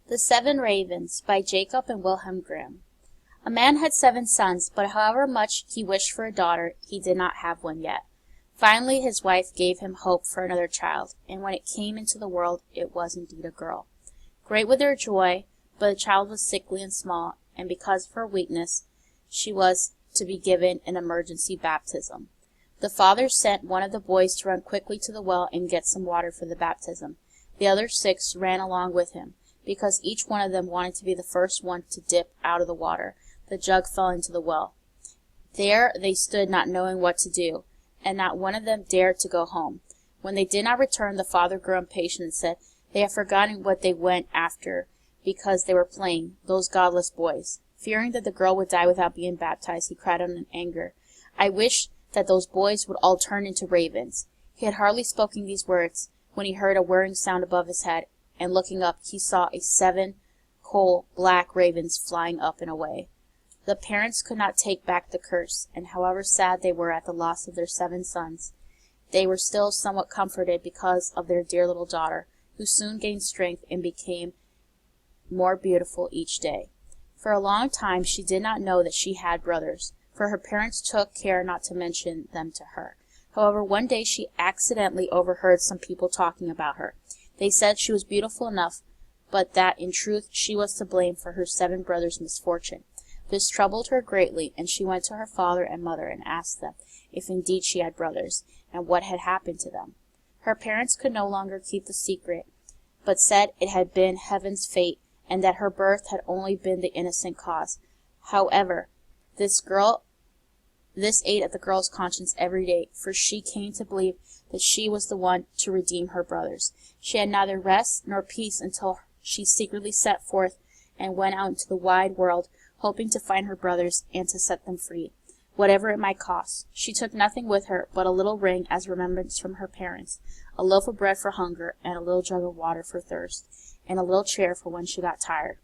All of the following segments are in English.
The Seven Ravens by Jacob and Wilhelm Grimm. A man had 7 sons, but however much he wished for a daughter, he did not have one yet. Finally his wife gave him hope for another child, and when it came into the world, it was indeed a girl. Great was their joy, but the child was sickly and small, and because of her weakness, she was to be given an emergency baptism. The father sent one of the boys to run quickly to the well and get some water for the baptism. The other 6 ran along with him, because each one of them wanted to be the first one to dip out of the water. The jug fell into the well. There they stood not knowing what to do, and not one of them dared to go home. When they did not return, the father grew impatient and said, "They have forgotten what they went after because they were playing, those godless boys." Fearing that the girl would die without being baptized, he cried out in anger, "I wish that those boys would all turn into ravens." He had hardly spoken these words when he heard a whirring sound above his head, and looking up, he saw 7 coal-black ravens flying up and away. The parents could not take back the curse, and however sad they were at the loss of their 7 sons, they were still somewhat comforted because of their dear little daughter, who soon gained strength and became more beautiful each day. For a long time she did not know that she had brothers, for her parents took care not to mention them to her. However, one day she accidentally overheard some people talking about her. They said she was beautiful enough, but that in truth she was to blame for her 7 brothers' misfortune. This troubled her greatly, and she went to her father and mother and asked them if indeed she had brothers, and what had happened to them. Her parents could no longer keep the secret, but said it had been heaven's fate, and that her birth had only been the innocent cause. However, this ate at the girl's conscience every day, for she came to believe that she was the one to redeem her brothers. She had neither rest nor peace until she secretly set forth and went out into the wide world, hoping to find her brothers and to set them free, whatever it might cost. She took nothing with her but a little ring as remembrance from her parents, a loaf of bread for hunger, and a little jug of water for thirst, and a little chair for when she got tired.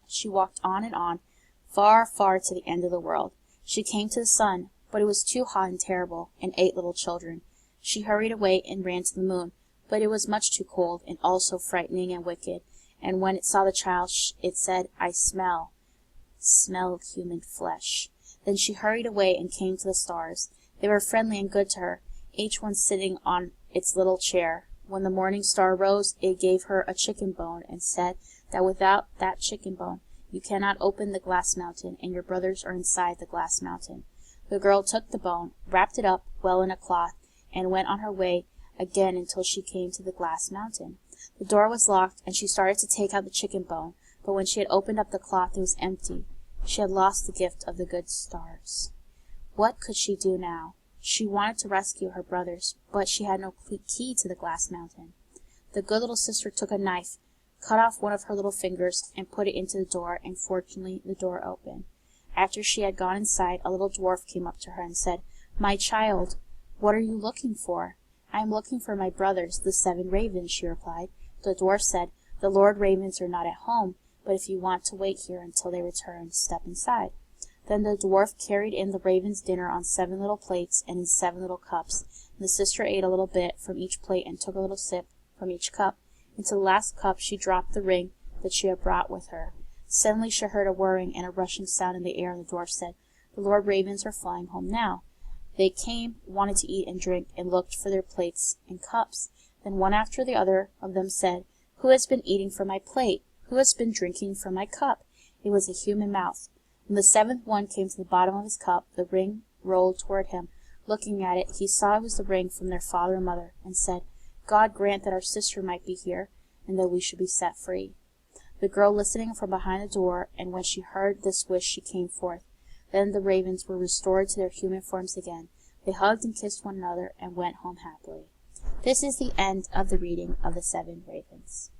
She walked on, far, far to the end of the world. She came to the sun, but it was too hot and terrible, and ate little children. She hurried away and ran to the moon, but it was much too cold, and also frightening and wicked, and when it saw the child, it said, "I smell human flesh." Then she hurried away and came to the stars. They were friendly and good to her, each one sitting on its little chair. When the morning star rose, it gave her a chicken bone, and said that without that chicken bone, you cannot open the glass mountain, and your brothers are inside the glass mountain. The girl took the bone, wrapped it up well in a cloth, and went on her way again until she came to the glass mountain. The door was locked, and she started to take out the chicken bone, but when she had opened up the cloth, it was empty. She had lost the gift of the good stars. What could she do now? She wanted to rescue her brothers, but she had no key to the glass mountain. The good little sister took a knife, cut off one of her little fingers, and put it into the door, and fortunately the door opened. After she had gone inside, a little dwarf came up to her and said, "My child, what are you looking for?" "I am looking for my brothers, the 7 ravens," she replied. The dwarf said, "The Lord ravens are not at home, but if you want to wait here until they return, step inside." Then the dwarf carried in the ravens' dinner on 7 little plates and in 7 little cups. And the sister ate a little bit from each plate and took a little sip from each cup. Into the last cup she dropped the ring that she had brought with her. Suddenly she heard a whirring and a rushing sound in the air, and the dwarf said, "The Lord ravens are flying home now." They came, wanted to eat and drink, and looked for their plates and cups. Then one after the other of them said, "Who has been eating from my plate? Who has been drinking from my cup?" It was a human mouth. When the 7th one came to the bottom of his cup, the ring rolled toward him. Looking at it, he saw it was the ring from their father and mother, and said, "God grant that our sister might be here, and that we should be set free." The girl listening from behind the door, and when she heard this wish she came forth. Then the ravens were restored to their human forms again. They hugged and kissed one another, and went home happily. This is the end of the reading of the 7 ravens.